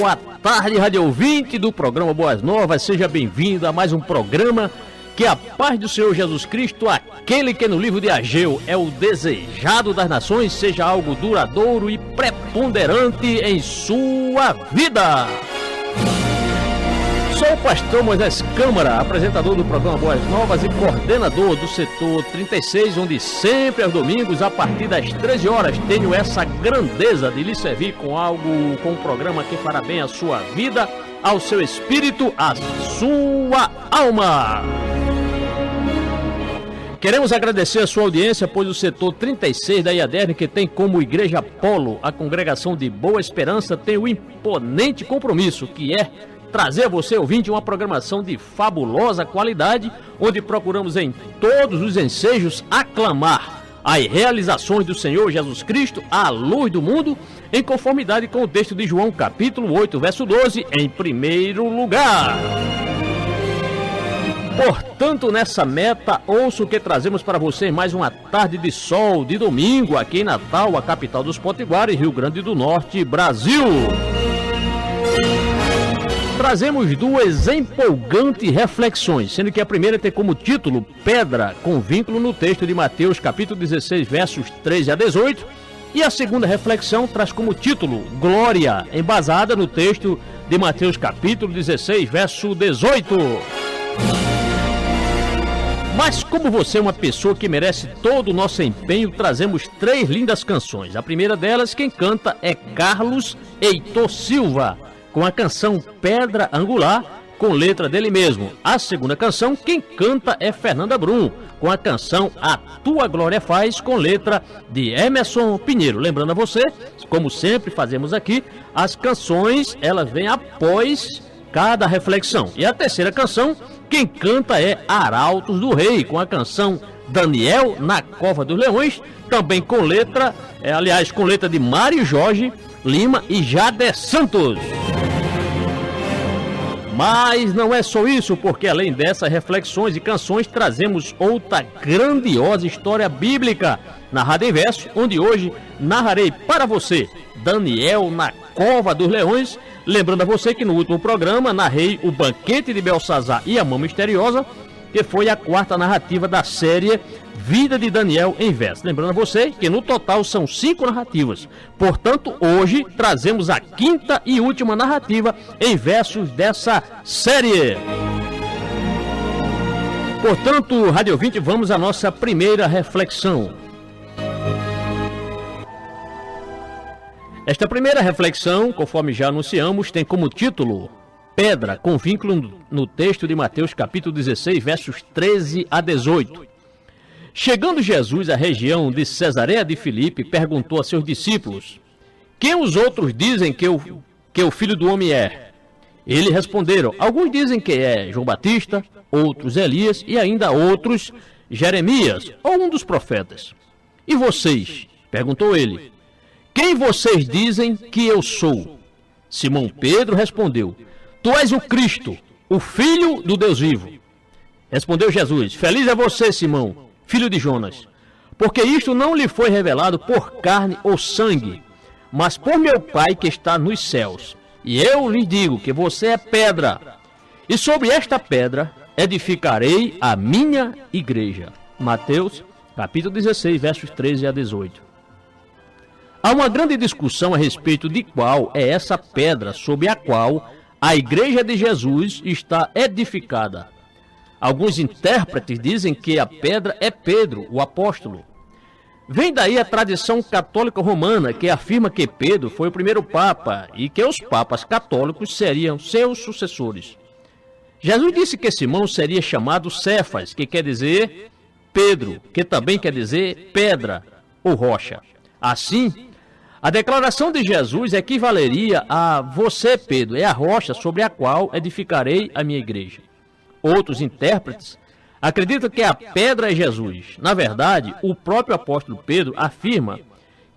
Boa tarde, rádio ouvinte do programa Boas Novas. Seja bem-vindo a mais um programa que a paz do Senhor Jesus Cristo, aquele que no livro de Ageu é o desejado das nações, seja algo duradouro e preponderante em sua vida. Sou o pastor Moisés Câmara, apresentador do programa Boas Novas e coordenador do setor 36, onde sempre aos domingos, a partir das 13 horas, tenho essa grandeza de lhe servir com um programa que fará bem à sua vida, ao seu espírito, à sua alma. Queremos agradecer a sua audiência, pois o setor 36 da IADERN, que tem como igreja polo a congregação de Boa Esperança, tem o imponente compromisso que é trazer a você, ouvinte, uma programação de fabulosa qualidade, onde procuramos em todos os ensejos aclamar as realizações do Senhor Jesus Cristo, a luz do mundo, em conformidade com o texto de João, capítulo 8, verso 12, em primeiro lugar. Portanto, nessa meta, ouço o que trazemos para você mais uma tarde de sol de domingo, aqui em Natal, a capital dos Potiguares, Rio Grande do Norte, Brasil. Trazemos duas empolgantes reflexões, sendo que a primeira tem como título Pedra, com vínculo no texto de Mateus, capítulo 16, versos 13 a 18, e a segunda reflexão traz como título Glória, embasada no texto de Mateus, capítulo 16, verso 18. Mas como você é uma pessoa que merece todo o nosso empenho, trazemos três lindas canções. A primeira delas, quem canta é Carlos Heitor Silva, com a canção Pedra Angular, com letra dele mesmo. A segunda canção, quem canta é Fernanda Brum, com a canção A Tua Glória Faz, com letra de Emerson Pinheiro. Lembrando a você, como sempre fazemos aqui, as canções, elas vêm após cada reflexão. E a terceira canção, quem canta é Arautos do Rei, com a canção Daniel na Cova dos Leões, também com letra, com letra de Mário Jorge Lima e Jade Santos. Mas não é só isso, porque além dessas reflexões e canções, trazemos outra grandiosa história bíblica, narrada em verso, onde hoje narrarei para você Daniel na Cova dos Leões. Lembrando a você que no último programa narrei o Banquete de Belsazar e a Mão Misteriosa, que foi a quarta narrativa da série Vida de Daniel em verso. Lembrando a você que no total são 5 narrativas. Portanto, hoje trazemos a quinta e última narrativa em versos dessa série. Portanto, Rádio Ouvinte, vamos à nossa primeira reflexão. Esta primeira reflexão, conforme já anunciamos, tem como título Pedra, com vínculo no texto de Mateus capítulo 16, versos 13 a 18. Chegando Jesus à região de Cesareia de Filipe, perguntou a seus discípulos: quem os outros dizem que o Filho do Homem é? Eles responderam: alguns dizem que é João Batista, outros Elias e ainda outros Jeremias ou um dos profetas. E vocês? Perguntou ele. Quem vocês dizem que eu sou? Simão Pedro respondeu: tu és o Cristo, o Filho do Deus vivo. Respondeu Jesus: feliz é você, Simão, filho de Jonas, porque isto não lhe foi revelado por carne ou sangue, mas por meu Pai que está nos céus. E eu lhe digo que você é pedra, e sobre esta pedra edificarei a minha igreja. Mateus, capítulo 16, versos 13 a 18. Há uma grande discussão a respeito de qual é essa pedra sobre a qual a igreja de Jesus está edificada. Alguns intérpretes dizem que a pedra é Pedro, o apóstolo. Vem daí a tradição católica romana, que afirma que Pedro foi o primeiro papa e que os papas católicos seriam seus sucessores. Jesus disse que Simão seria chamado Cefas, que quer dizer Pedro, que também quer dizer pedra ou rocha. Assim, a declaração de Jesus equivaleria a você, Pedro, é a rocha sobre a qual edificarei a minha igreja. Outros intérpretes acreditam que a pedra é Jesus. Na verdade, o próprio apóstolo Pedro afirma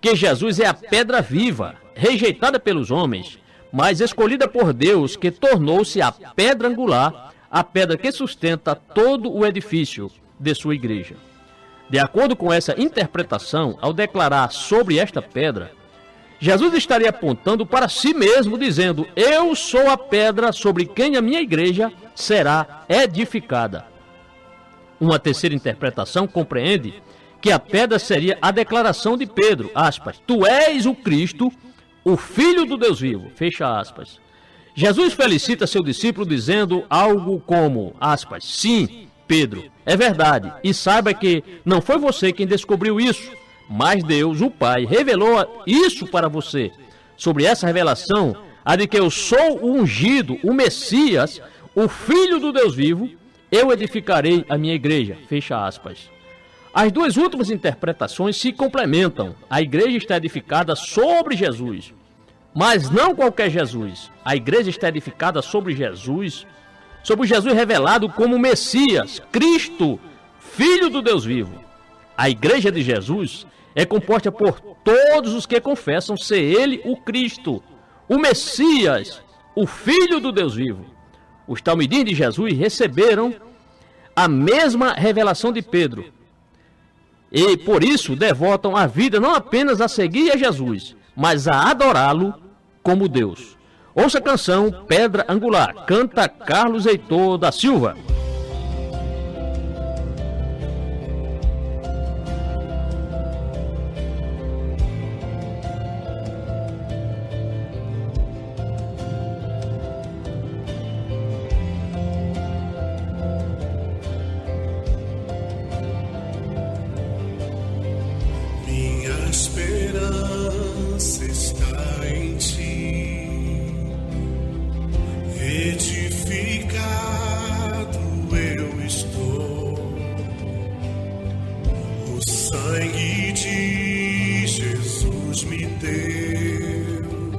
que Jesus é a pedra viva, rejeitada pelos homens, mas escolhida por Deus, que tornou-se a pedra angular, a pedra que sustenta todo o edifício de sua igreja. De acordo com essa interpretação, ao declarar sobre esta pedra, Jesus estaria apontando para si mesmo, dizendo: eu sou a pedra sobre quem a minha igreja será edificada. Uma terceira interpretação compreende que a pedra seria a declaração de Pedro, aspas, tu és o Cristo, o Filho do Deus vivo, fecha aspas. Jesus felicita seu discípulo dizendo algo como, aspas, sim, Pedro, é verdade, e saiba que não foi você quem descobriu isso, mas Deus, o Pai, revelou isso para você. Sobre essa revelação, a de que eu sou o ungido, o Messias, o Filho do Deus vivo, eu edificarei a minha igreja, fecha aspas. As duas últimas interpretações se complementam. A igreja está edificada sobre Jesus, mas não qualquer Jesus. A igreja está edificada sobre o Jesus revelado como Messias, Cristo, Filho do Deus vivo. A igreja de Jesus é composta por todos os que confessam ser Ele o Cristo, o Messias, o Filho do Deus vivo. Os talmidim de Jesus receberam a mesma revelação de Pedro. E, por isso, devotam a vida não apenas a seguir a Jesus, mas a adorá-lo como Deus. Ouça a canção Pedra Angular, canta Carlos Heitor da Silva. Esperança está em ti, edificado eu estou. O sangue de Jesus me deu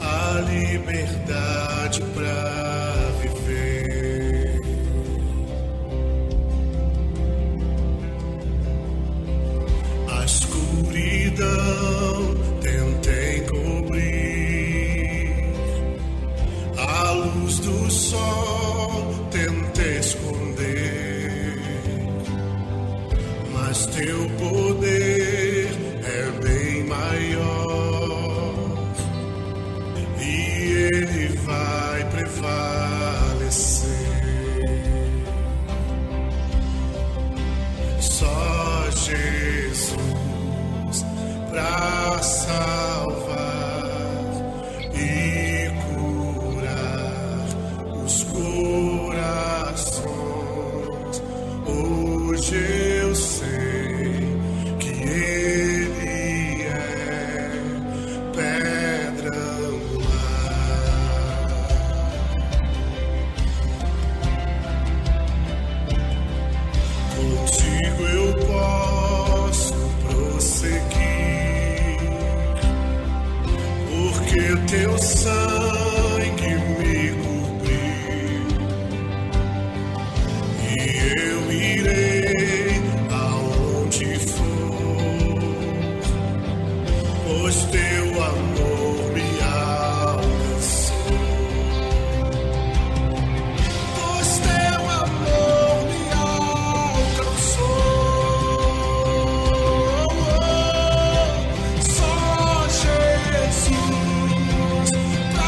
a liberdade para viver. A escuridão tentei cobrir, a luz do sol tentei esconder, mas teu poder é bem maior e ele vai prevalecer. Só Jesus pra salvar e curar os corações. Hoje eu sei que Ele é pedra angular. Contigo eu posso prosseguir, porque teu sangue me cobriu, e eu irei aonde for, pois teu amor me alcançou. Pois teu amor me alcançou. Só Jesus pra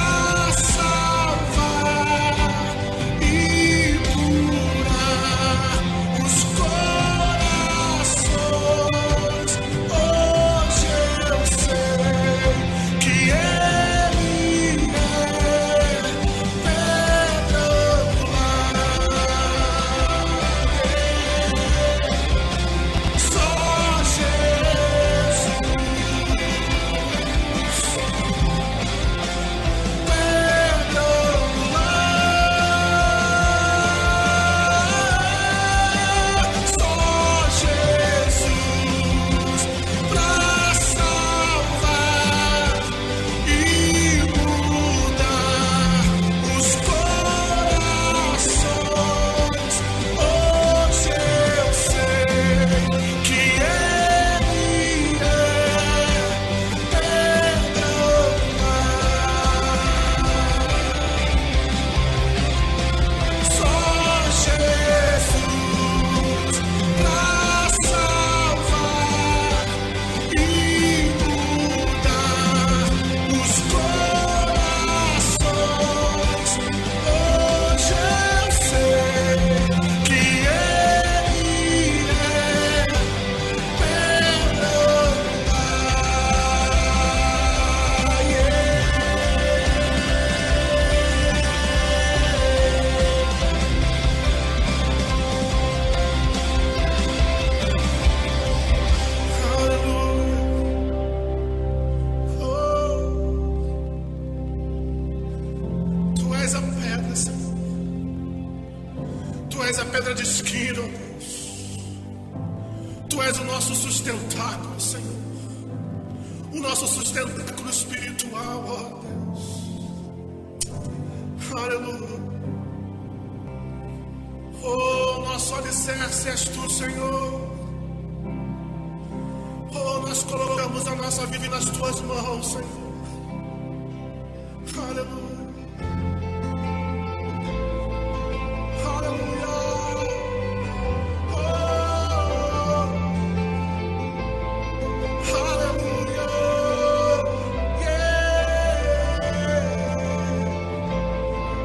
Tu és a pedra de esquina, ó Deus. Tu és o nosso sustentáculo, Senhor. O nosso sustentáculo espiritual, ó Deus. Aleluia. Oh, nosso alicerce és Tu, Senhor. Oh, nós colocamos a nossa vida nas Tuas mãos, Senhor. Aleluia. Aleluia. Oh, aleluia.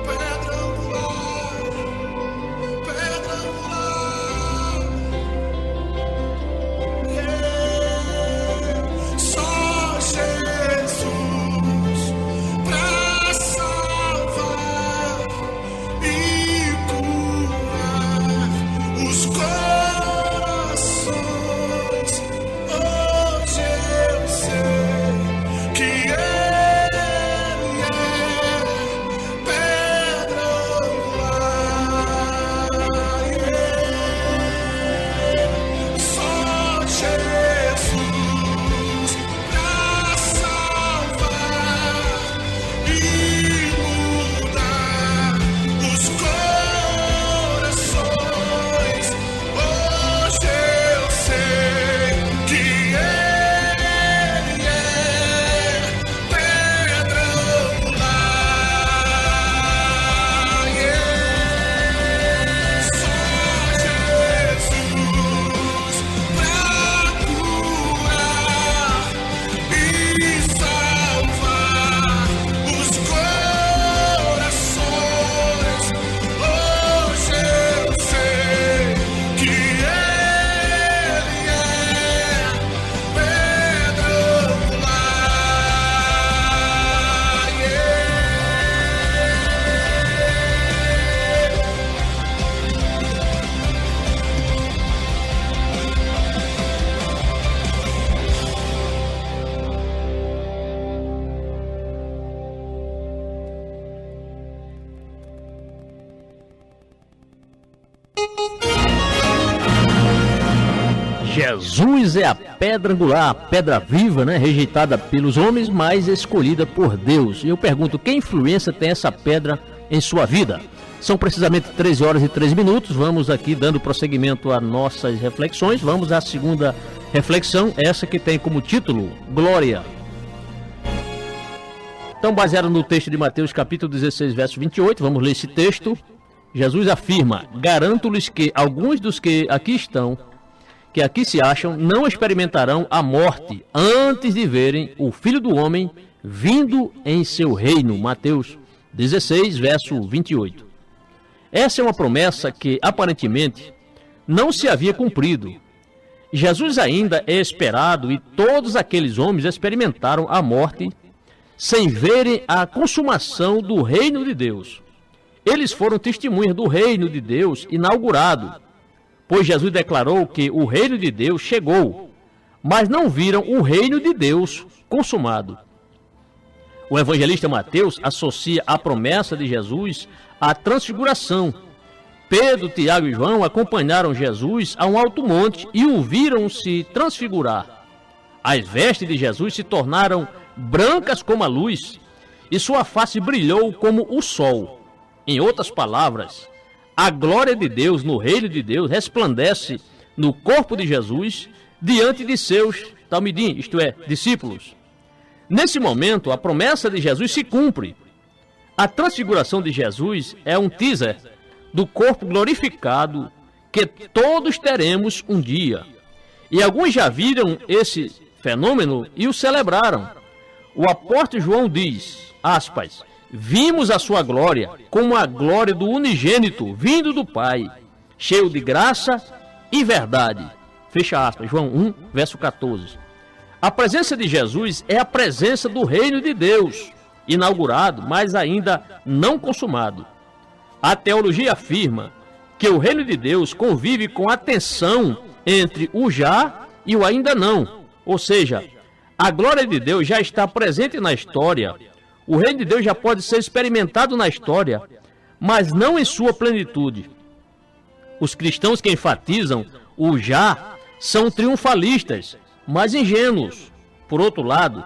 Pedra angular. Pedra angular. Só Jesus pra salvar e curar os corações. Hoje eu sei que Ele é pedra angular. Só Jesus pra salvar e mudar os corações. Hoje eu sei que Ele é pedra angular. Só Jesus pra curar e salvar os corações. Hoje eu sei que Ele é pedra Jesus é a pedra angular, a pedra viva, né? Rejeitada pelos homens, mas escolhida por Deus. E eu pergunto, que influência tem essa pedra em sua vida? São precisamente 13 horas e 3 minutos. Vamos aqui dando prosseguimento às nossas reflexões. Vamos à segunda reflexão, essa que tem como título Glória. Então, baseado no texto de Mateus capítulo 16, verso 28, vamos ler esse texto. Jesus afirma: garanto-lhes que alguns dos que aqui se acham, não experimentarão a morte antes de verem o Filho do Homem vindo em seu reino. Mateus 16, verso 28. Essa é uma promessa que, aparentemente, não se havia cumprido. Jesus ainda é esperado e todos aqueles homens experimentaram a morte sem verem a consumação do reino de Deus. Eles foram testemunhas do reino de Deus inaugurado, pois Jesus declarou que o reino de Deus chegou, mas não viram o reino de Deus consumado. O evangelista Mateus associa a promessa de Jesus à transfiguração. Pedro, Tiago e João acompanharam Jesus a um alto monte e o viram se transfigurar. As vestes de Jesus se tornaram brancas como a luz e sua face brilhou como o sol. Em outras palavras, a glória de Deus no reino de Deus resplandece no corpo de Jesus diante de seus talmidim, isto é, discípulos. Nesse momento, a promessa de Jesus se cumpre. A transfiguração de Jesus é um teaser do corpo glorificado que todos teremos um dia. E alguns já viram esse fenômeno e o celebraram. O apóstolo João diz, aspas, vimos a sua glória como a glória do unigênito vindo do Pai, cheio de graça e verdade. Fecha aspas, João 1, verso 14. A presença de Jesus é a presença do reino de Deus, inaugurado, mas ainda não consumado. A teologia afirma que o reino de Deus convive com a tensão entre o já e o ainda não. Ou seja, a glória de Deus já está presente na história. O reino de Deus já pode ser experimentado na história, mas não em sua plenitude. Os cristãos que enfatizam o já são triunfalistas, mas ingênuos. Por outro lado,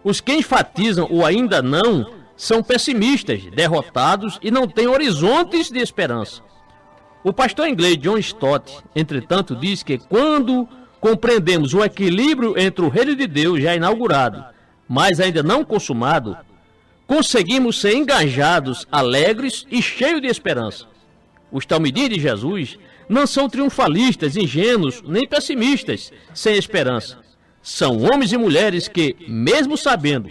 os que enfatizam o ainda não são pessimistas, derrotados e não têm horizontes de esperança. O pastor inglês John Stott, entretanto, diz que quando compreendemos o equilíbrio entre o reino de Deus já inaugurado, mas ainda não consumado, conseguimos ser engajados, alegres e cheios de esperança. Os talmidim de Jesus não são triunfalistas, ingênuos, nem pessimistas, sem esperança. São homens e mulheres que, mesmo sabendo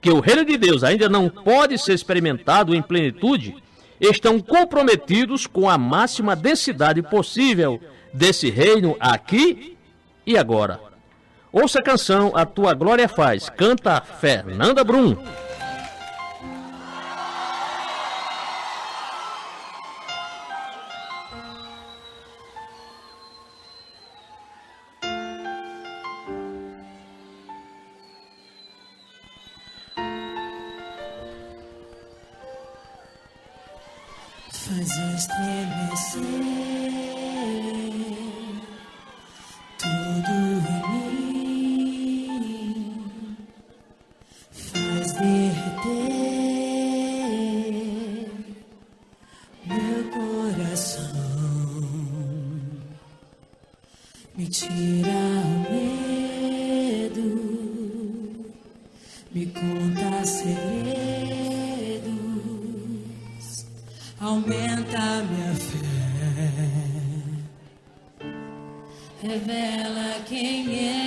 que o reino de Deus ainda não pode ser experimentado em plenitude, estão comprometidos com a máxima densidade possível desse reino aqui e agora. Ouça a canção A Tua Glória Faz, canta Fernanda Brum. Faz estremecer tudo em mim, faz derreter meu coração, me tira o medo, me conta segredos, aumenta minha fé, revela quem és.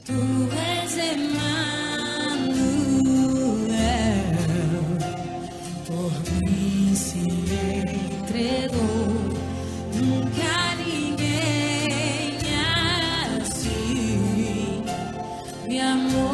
Tu és Emmanuel, por mim se entregou. Nunca ninguém assim me amou.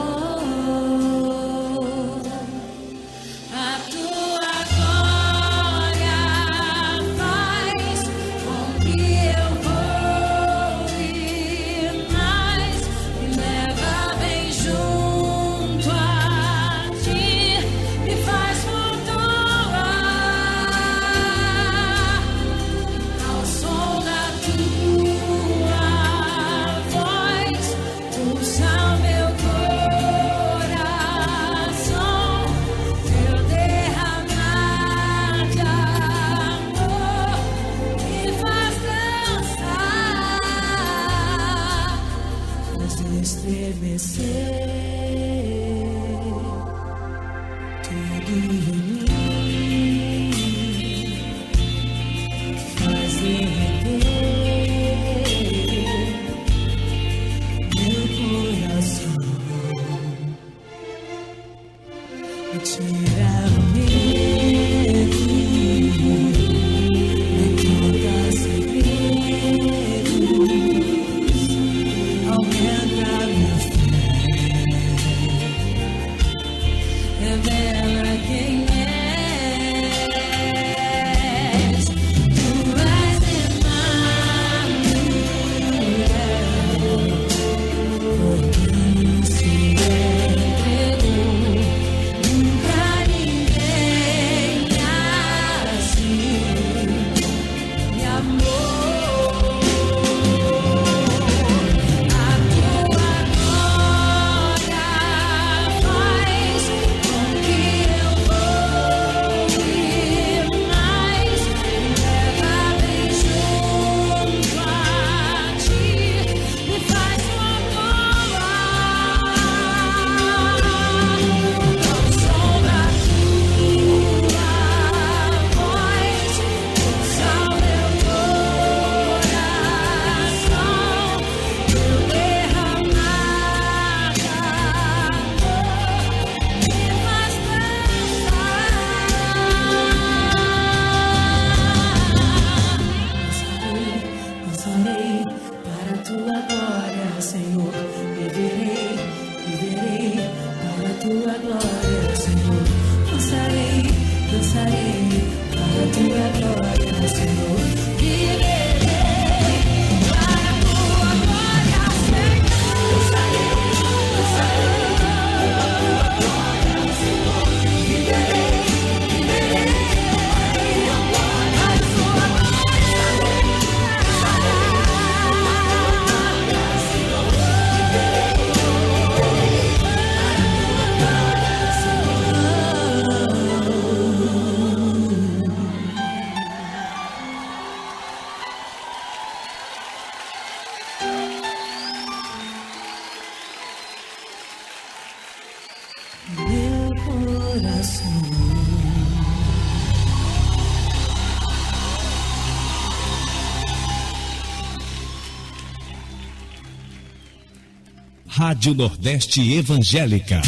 Rádio Nordeste Evangélica.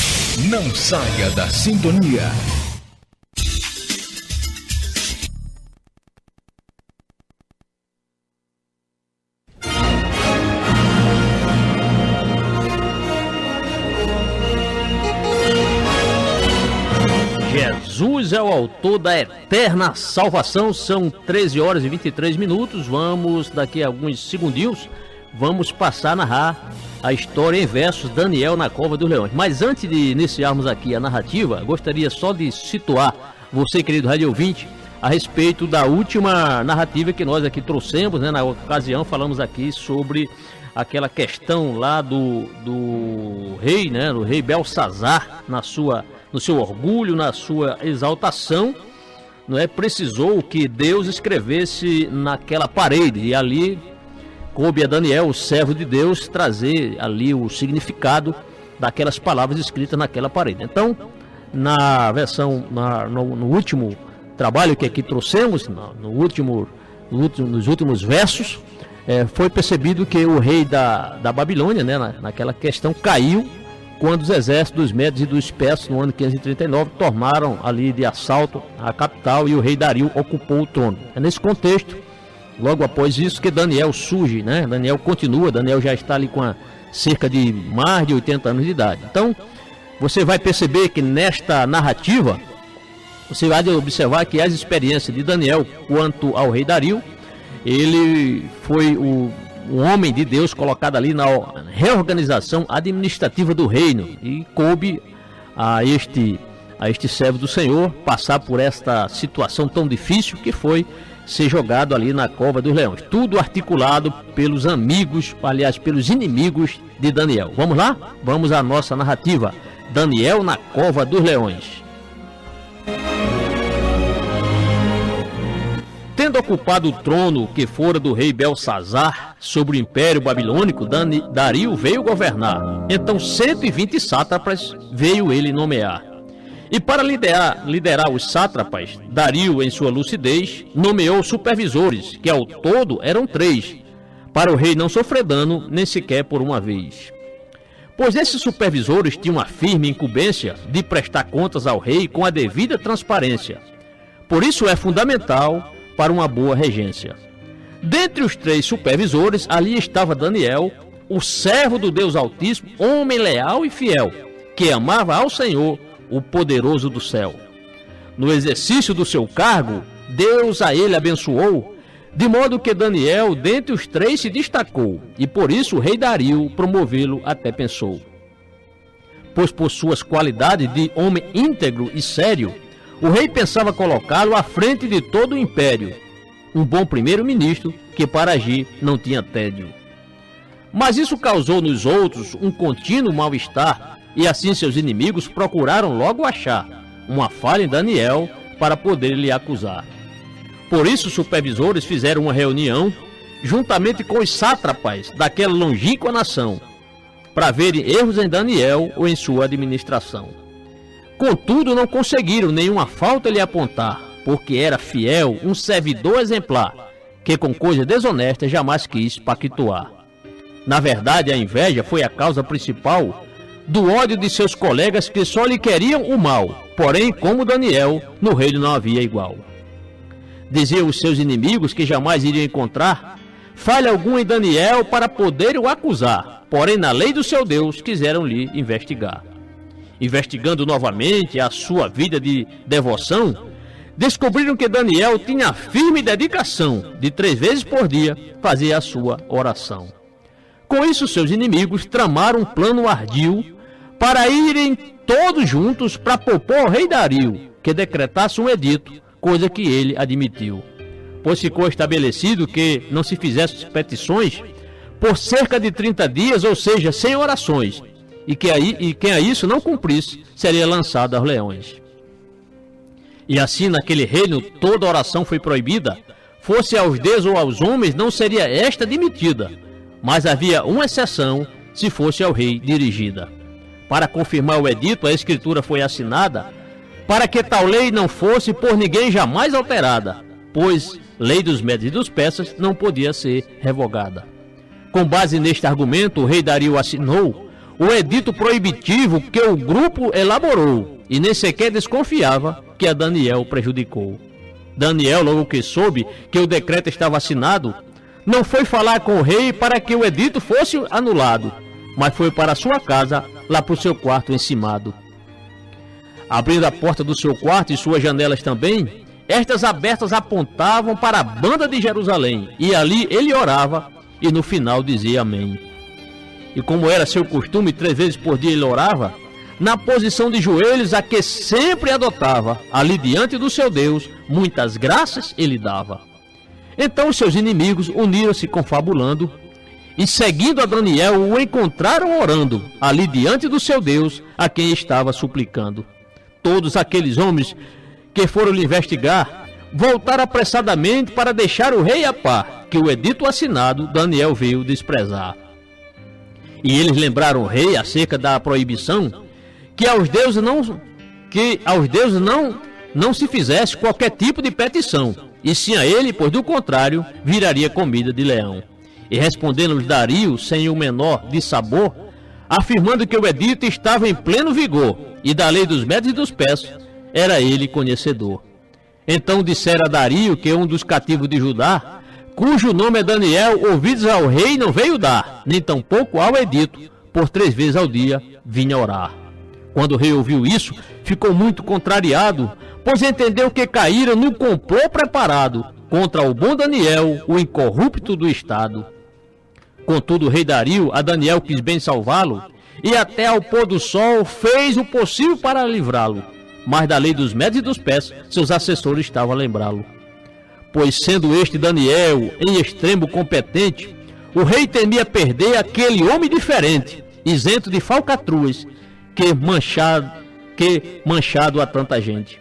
Não saia da sintonia. Jesus é o autor da eterna salvação. São 13 horas e 23 minutos. Vamos, daqui a alguns segundinhos, vamos passar a narrar a história em versos, Daniel na Cova dos Leões. Mas antes de iniciarmos aqui a narrativa, gostaria só de situar você, querido rádio ouvinte, a respeito da última narrativa que nós aqui trouxemos, né? Na ocasião falamos aqui sobre aquela questão lá do rei, né? Do rei Belsazar, no seu orgulho, na sua exaltação, não é? Precisou que Deus escrevesse naquela parede, e ali coube a Daniel, o servo de Deus, trazer ali o significado daquelas palavras escritas naquela parede. Então, na versão, no último trabalho que aqui trouxemos, nos últimos versos, foi percebido que o rei da Babilônia, né, naquela questão, caiu quando os exércitos dos Medos e dos Persas, no ano 539, tomaram ali de assalto a capital e o rei Dario ocupou o trono. É nesse contexto, logo após isso, que Daniel surge, né? Daniel continua, Daniel já está ali com cerca de mais de 80 anos de idade. Então, você vai perceber que nesta narrativa, você vai observar que as experiências de Daniel quanto ao rei Dario, ele foi um homem de Deus colocado ali na reorganização administrativa do reino, e coube a este servo do Senhor passar por esta situação tão difícil que foi ser jogado ali na Cova dos Leões. Tudo articulado pelos pelos inimigos de Daniel. Vamos lá? Vamos à nossa narrativa. Daniel na Cova dos Leões. Tendo ocupado o trono que fora do rei Belsazar sobre o Império Babilônico, Dario veio governar. Então 120 sátrapas veio ele nomear. E para liderar os sátrapas, Dario, em sua lucidez, nomeou supervisores, que ao todo eram 3, para o rei não sofrer dano nem sequer por uma vez. Pois esses supervisores tinham a firme incumbência de prestar contas ao rei com a devida transparência. Por isso é fundamental para uma boa regência. Dentre os 3 supervisores, ali estava Daniel, o servo do Deus Altíssimo, homem leal e fiel, que amava ao Senhor, o poderoso do céu. No exercício do seu cargo, Deus a ele abençoou, de modo que Daniel, dentre os 3, se destacou, e por isso o rei Dario promovê-lo até pensou. Pois por suas qualidades de homem íntegro e sério, o rei pensava colocá-lo à frente de todo o império, um bom primeiro-ministro que para agir não tinha tédio. Mas isso causou nos outros um contínuo mal-estar, e assim seus inimigos procuraram logo achar uma falha em Daniel para poder lhe acusar. Por isso os supervisores fizeram uma reunião, juntamente com os sátrapas daquela longínqua nação, para verem erros em Daniel ou em sua administração. Contudo, não conseguiram nenhuma falta lhe apontar, porque era fiel, um servidor exemplar, que com coisa desonesta jamais quis pactuar. Na verdade, a inveja foi a causa principal do ódio de seus colegas que só lhe queriam o mal, porém, como Daniel, no reino não havia igual. Diziam os seus inimigos que jamais iriam encontrar falha alguma em Daniel para poder o acusar, porém, na lei do seu Deus, quiseram lhe investigar. Investigando novamente a sua vida de devoção, descobriram que Daniel tinha firme dedicação de 3 vezes por dia fazer a sua oração. Com isso, seus inimigos tramaram um plano ardil para irem todos juntos para propor ao rei Dario que decretasse um edito, coisa que ele admitiu. Pois ficou estabelecido que não se fizesse petições por cerca de 30 dias, ou seja, sem orações, e quem a isso não cumprisse seria lançado aos leões. E assim, naquele reino, toda oração foi proibida, fosse aos deuses ou aos homens, não seria esta admitida, mas havia uma exceção, se fosse ao rei dirigida. Para confirmar o edito, a escritura foi assinada, para que tal lei não fosse por ninguém jamais alterada, pois lei dos Medos e dos Persas não podia ser revogada. Com base neste argumento, o rei Dario assinou o edito proibitivo que o grupo elaborou e nem sequer desconfiava que a Daniel prejudicou. Daniel, logo que soube que o decreto estava assinado, não foi falar com o rei para que o edito fosse anulado, mas foi para sua casa, lá para o seu quarto encimado. Abrindo a porta do seu quarto e suas janelas também, estas abertas apontavam para a banda de Jerusalém, e ali ele orava e no final dizia amém. E como era seu costume, 3 vezes por dia ele orava, na posição de joelhos a que sempre adotava, ali diante do seu Deus, muitas graças ele dava. Então os seus inimigos uniram-se confabulando, e seguindo a Daniel o encontraram orando, ali diante do seu Deus, a quem estava suplicando. Todos aqueles homens que foram lhe investigar, voltaram apressadamente para deixar o rei a par, que o edito assinado Daniel veio desprezar. E eles lembraram o rei acerca da proibição, que aos deuses não se fizesse qualquer tipo de petição, e sim a ele, pois do contrário, viraria comida de leão. E respondendo-lhes Dario, sem o menor dissabor, afirmando que o edito estava em pleno vigor, e da lei dos medos e dos persas, era ele conhecedor. Então dissera a Dario que um dos cativos de Judá, cujo nome é Daniel, ouvidos ao rei não veio dar, nem tampouco ao edito, por 3 vezes ao dia vinha orar. Quando o rei ouviu isso, ficou muito contrariado, pois entendeu que caíra no complô preparado contra o bom Daniel, o incorrupto do estado. Contudo, o rei Dario a Daniel quis bem salvá-lo, e até ao pôr do sol fez o possível para livrá-lo. Mas da lei dos medos e dos persas, seus assessores estavam a lembrá-lo. Pois sendo este Daniel em extremo competente, o rei temia perder aquele homem diferente, isento de falcatruas, que manchado a tanta gente.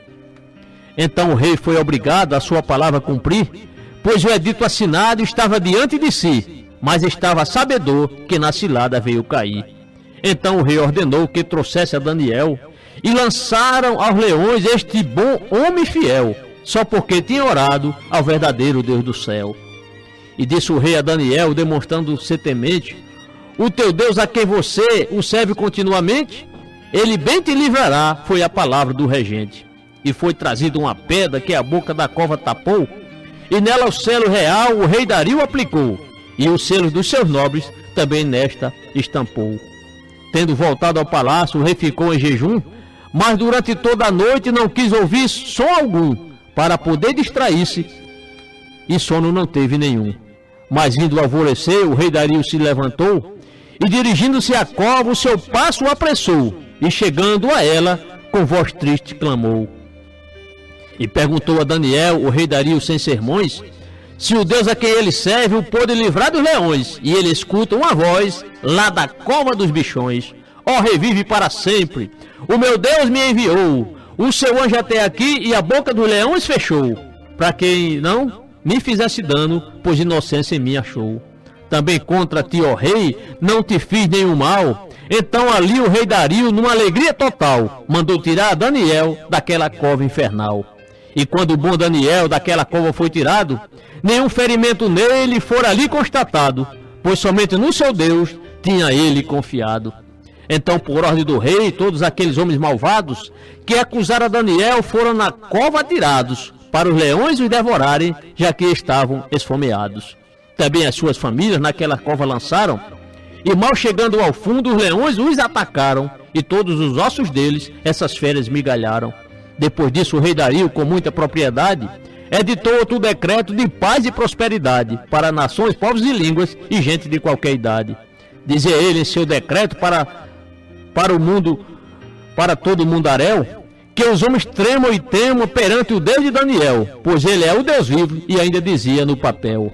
Então o rei foi obrigado a sua palavra cumprir, pois o edito assinado estava diante de si, mas estava sabedor que na cilada veio cair. Então o rei ordenou que trouxesse a Daniel, e lançaram aos leões este bom homem fiel, só porque tinha orado ao verdadeiro Deus do céu. E disse o rei a Daniel, demonstrando ser temente: o teu Deus a quem você o serve continuamente, ele bem te livrará, foi a palavra do regente. E foi trazida uma pedra que a boca da cova tapou, e nela o selo real o rei Dario aplicou, e os selos dos seus nobres também nesta estampou. Tendo voltado ao palácio, o rei ficou em jejum, mas durante toda a noite não quis ouvir som algum, para poder distrair-se, e sono não teve nenhum. Mas indo o alvorecer, o rei Dario se levantou, e dirigindo-se à cova, o seu passo o apressou, e chegando a ela, com voz triste clamou. E perguntou a Daniel, o rei Dario sem sermões, se o Deus a quem ele serve o pôde livrar dos leões, e ele escuta uma voz lá da cova dos bichões: ó, revive para sempre, o meu Deus me enviou, o seu anjo até aqui e a boca dos leões fechou, para quem não me fizesse dano, pois inocência em mim achou. Também contra ti, ó rei, não te fiz nenhum mal. Então ali o rei Dario, numa alegria total, mandou tirar Daniel daquela cova infernal. E quando o bom Daniel daquela cova foi tirado, nenhum ferimento nele fora ali constatado, pois somente no seu Deus tinha ele confiado. Então, por ordem do rei, todos aqueles homens malvados que acusaram Daniel foram na cova atirados, para os leões os devorarem, já que estavam esfomeados. Também as suas famílias naquela cova lançaram, e mal chegando ao fundo, os leões os atacaram, e todos os ossos deles essas feras migalharam. Depois disso, o rei Dario, com muita propriedade, editou outro decreto de paz e prosperidade para nações, povos e línguas e gente de qualquer idade. Dizia ele em seu decreto para o mundo, para todo o mundaréu, que os homens tremam e temam perante o Deus de Daniel, pois ele é o Deus vivo, e ainda dizia no papel: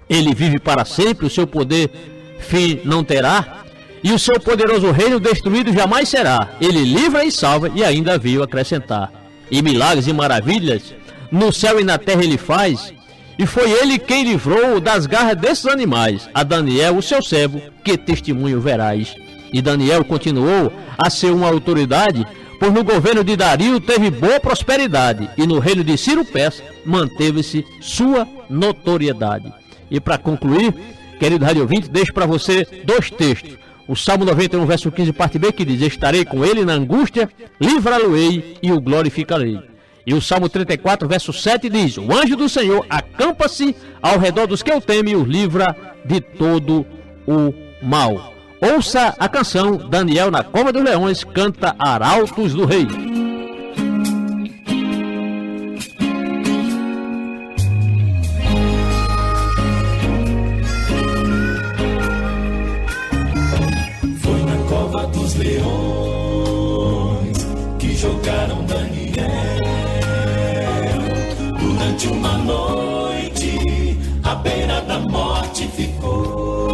ele vive para sempre, o seu poder fim não terá, e o seu poderoso reino destruído jamais será. Ele livra e salva, e ainda veio acrescentar: e milagres e maravilhas no céu e na terra ele faz, e foi ele quem livrou das garras desses animais a Daniel, o seu servo, que testemunho verás. E Daniel continuou a ser uma autoridade, pois no governo de Dario teve boa prosperidade, e no reino de Ciro Persa manteve-se sua notoriedade. E para concluir, querido rádio ouvinte, deixo para você 2 textos. O Salmo 91, verso 15, parte B, que diz: estarei com ele na angústia, livrá-lo-ei e o glorificarei. E o Salmo 34, verso 7 diz: o anjo do Senhor acampa-se ao redor dos que o temem e os livra de todo o mal. Ouça a canção Daniel na Cova dos Leões, canta Arautos do Rei. Foi na Cova dos Leões que jogaram Daniel. Durante uma noite, à beira da morte ficou.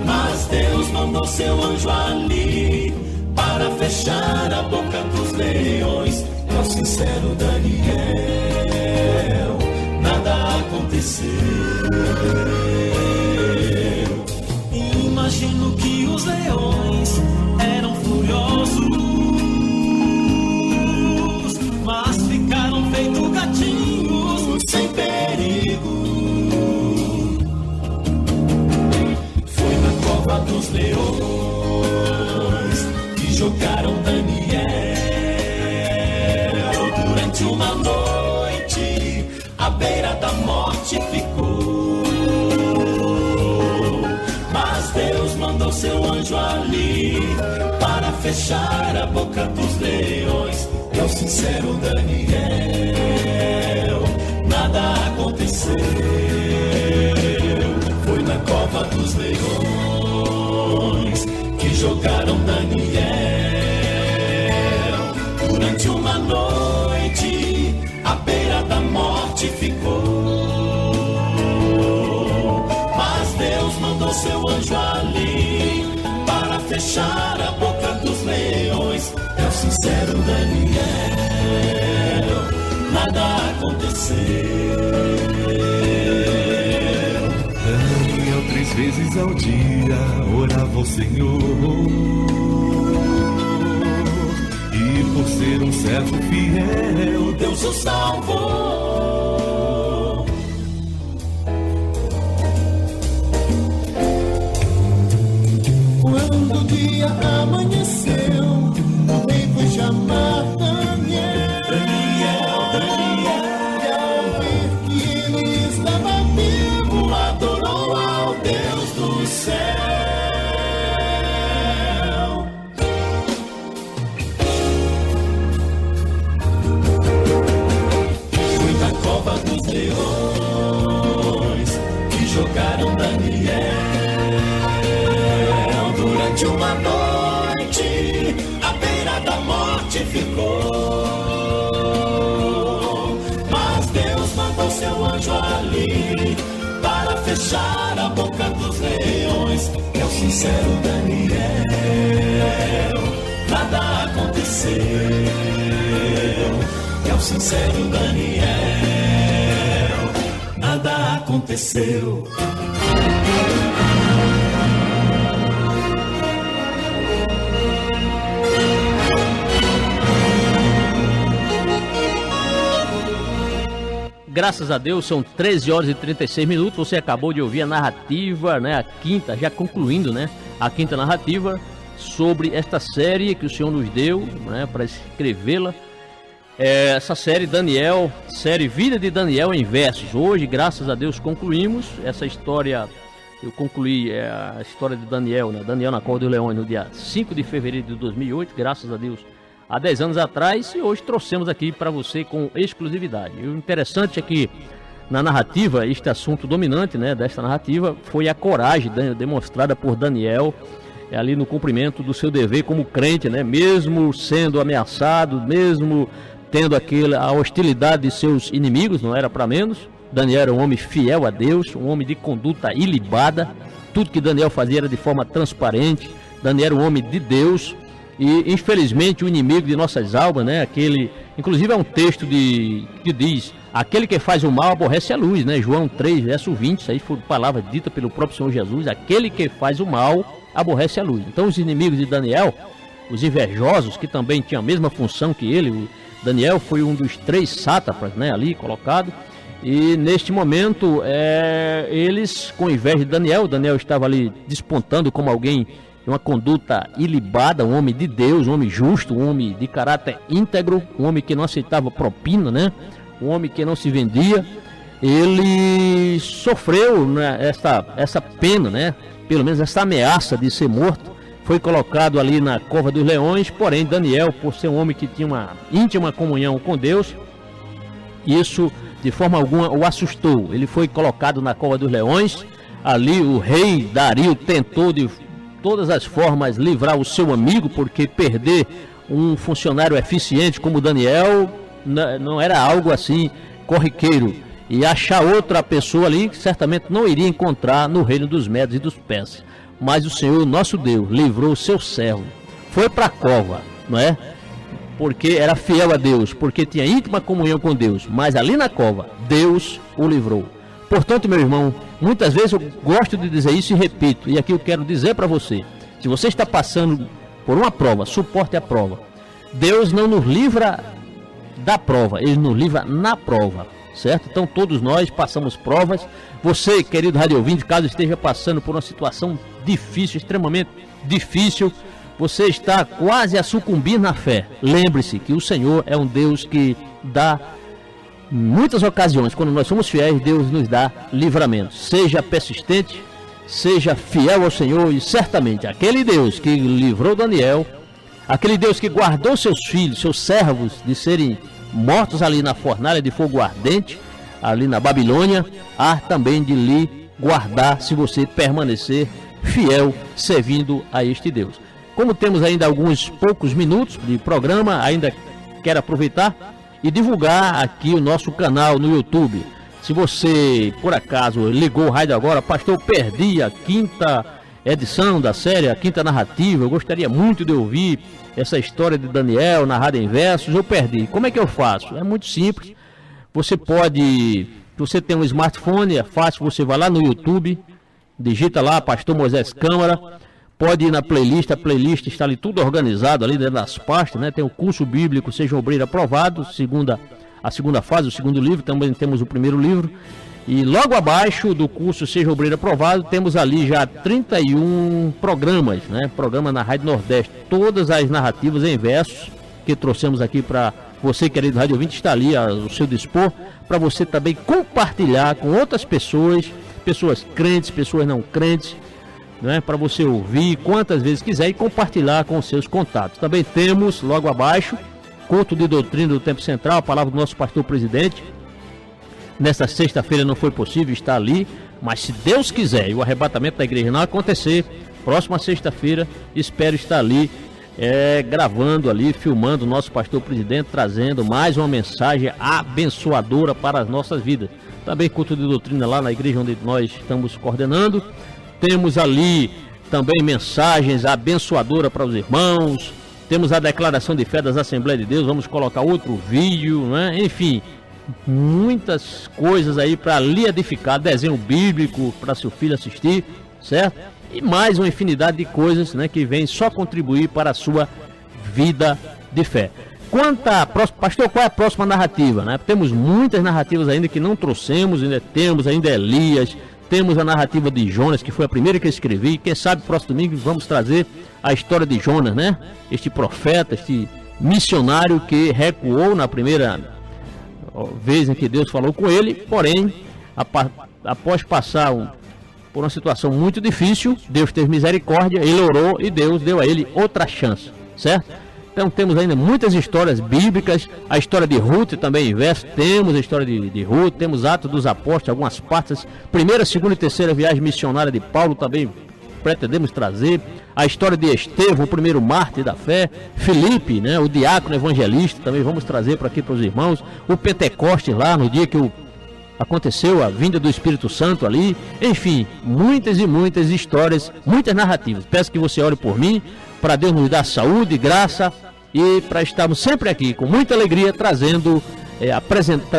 Mas Deus mandou seu anjo ali para fechar a boca dos leões. Ao sincero Daniel, nada aconteceu. Imagino que os leões eram furiosos, mas ficaram feito gatinhos sem perigo. Foi na Cova dos Leões que jogaram Daniel. Durante uma noite, à beira da morte ficou. Mas Deus mandou seu anjo ali para fechar a boca dos leões. É o sincero Daniel, nada aconteceu. Foi na Cova dos Leões que jogaram Daniel. Durante uma noite, à beira da morte ficou. Mas Deus mandou seu anjo ali para fechar a boca dos leões. É o sincero Daniel, nada aconteceu. Daniel 3 vezes ao dia orava ao Senhor, e por ser um servo fiel, Deus o salvou. Quando o dia amanheceu, alguém foi chamar Daniel. E ao ver que ele estava vivo, Adorou ao Deus do céu. Foi na Cova dos Leões que jogaram Daniel. Durante uma noite, à beira da morte ficou. Mas Deus mandou seu anjo ali para fechar a boca dos leões. É o sincero Daniel, nada aconteceu. É o sincero Daniel, nada aconteceu. Graças a Deus, são 13 horas e 36 minutos. Você acabou de ouvir a narrativa, né? A quinta, já concluindo, né? A quinta narrativa sobre esta série que o Senhor nos deu, né? Para escrevê-la. Essa série Daniel, série Vida de Daniel em Versos. Hoje, graças a Deus, concluímos essa história. Eu concluí a história de Daniel, né? Daniel na Cova dos Leões, no dia 5 de fevereiro de 2008, graças a Deus. Há 10 anos atrás, e hoje trouxemos aqui para você com exclusividade. E o interessante é que na narrativa, este assunto dominante, né, desta narrativa foi a coragem demonstrada por Daniel ali no cumprimento do seu dever como crente, né, mesmo sendo ameaçado, mesmo tendo a hostilidade de seus inimigos, não era para menos. Daniel era um homem fiel a Deus, um homem de conduta ilibada, tudo que Daniel fazia era de forma transparente. Daniel era um homem de Deus. E infelizmente o inimigo de nossas almas, né? Inclusive é um texto que diz: aquele que faz o mal aborrece a luz, né? João 3, verso 20, isso aí foi palavra dita pelo próprio Senhor Jesus. Aquele que faz o mal aborrece a luz. Então os inimigos de Daniel, os invejosos, que também tinham a mesma função que ele, o Daniel foi um dos 3 sátrapas, né? Ali colocado. E neste momento, eles, com inveja de Daniel estava ali despontando como alguém de uma conduta ilibada, um homem de Deus, um homem justo, um homem de caráter íntegro, um homem que não aceitava propina, né? Um homem que não se vendia. Ele sofreu, né, essa pena, né? Pelo menos essa ameaça de ser morto. Foi colocado ali na cova dos leões, porém Daniel, por ser um homem que tinha uma íntima comunhão com Deus, isso de forma alguma o assustou. Ele foi colocado na cova dos leões. Ali o rei Dario tentou de todas as formas livrar o seu amigo, porque perder um funcionário eficiente como Daniel não era algo assim corriqueiro. E achar outra pessoa ali que certamente não iria encontrar no reino dos Medos e dos Persas. Mas o Senhor, nosso Deus, livrou o seu servo. Foi para a cova, não é? Porque era fiel a Deus, porque tinha íntima comunhão com Deus. Mas ali na cova, Deus o livrou. Portanto, meu irmão, muitas vezes eu gosto de dizer isso e repito. E aqui eu quero dizer para você. Se você está passando por uma prova, suporte a prova. Deus não nos livra da prova, Ele nos livra na prova. Certo? Então todos nós passamos provas. Você, querido rádio ouvinte, caso esteja passando por uma situação difícil, extremamente difícil, você está quase a sucumbir na fé. Lembre-se que o Senhor é um Deus que dá, em muitas ocasiões, quando nós somos fiéis, Deus nos dá livramento. Seja persistente, seja fiel ao Senhor, e certamente aquele Deus que livrou Daniel, aquele Deus que guardou seus filhos, seus servos de serem mortos ali na fornalha de fogo ardente, ali na Babilônia, há também de lhe guardar se você permanecer fiel, servindo a este Deus. Como temos ainda alguns poucos minutos de programa, ainda quero aproveitar e divulgar aqui o nosso canal no YouTube. Se você, por acaso, ligou o rádio agora, pastor, perdi a quinta edição da série, a quinta narrativa, eu gostaria muito de ouvir essa história de Daniel narrada em versos, eu perdi. Como é que eu faço? É muito simples. Você pode, se você tem um smartphone, é fácil, você vai lá no YouTube, digita lá Pastor Moisés Câmara, pode ir na playlist, a playlist está ali tudo organizado ali dentro das pastas, né? Tem o curso bíblico Seja Obreiro Aprovado, a segunda fase, o segundo livro, também temos o primeiro livro. E logo abaixo do curso Seja Obreiro Aprovado, temos ali já 31 programas, né? Programa na Rádio Nordeste. Todas as narrativas em versos que trouxemos aqui para você, querido rádio ouvinte, está ali ao seu dispor, para você também compartilhar com outras pessoas, pessoas crentes, pessoas não crentes, né? Para você ouvir quantas vezes quiser e compartilhar com os seus contatos. Também temos logo abaixo, culto de doutrina do Tempo Central, a palavra do nosso pastor presidente. Nesta sexta-feira não foi possível estar ali, mas se Deus quiser e o arrebatamento da igreja não acontecer, próxima sexta-feira espero estar ali gravando ali, filmando o nosso pastor presidente, trazendo mais uma mensagem abençoadora para as nossas vidas. Também culto de doutrina lá na igreja onde nós estamos coordenando. Temos ali também mensagens abençoadoras para os irmãos. Temos a declaração de fé das Assembleias de Deus, vamos colocar outro vídeo, né? Enfim, muitas coisas aí para lhe edificar, desenho bíblico para seu filho assistir, certo? E mais uma infinidade de coisas, né, que vem só contribuir para a sua vida de fé. Quanto a próxima, pastor, qual é a próxima narrativa, né? Temos muitas narrativas ainda que não trouxemos, ainda Elias, temos a narrativa de Jonas, que foi a primeira que eu escrevi. Quem sabe próximo domingo vamos trazer a história de Jonas, né? Este profeta, este missionário que recuou na primeira vez em que Deus falou com ele, porém, após passar por uma situação muito difícil, Deus teve misericórdia, ele orou e Deus deu a ele outra chance, certo? Então temos ainda muitas histórias bíblicas, a história de Ruth também em verso, temos a história de Ruth, temos Atos dos Apóstolos, algumas partes, primeira, segunda e terceira viagem missionária de Paulo também pretendemos trazer, a história de Estevão, o primeiro mártir da fé, Filipe, né, o diácono evangelista, também vamos trazer para aqui para os irmãos, o Pentecostes lá, no dia que aconteceu a vinda do Espírito Santo ali, enfim, muitas e muitas histórias, muitas narrativas. Peço que você ore por mim, para Deus nos dar saúde, graça e para estarmos sempre aqui com muita alegria trazendo, apresentando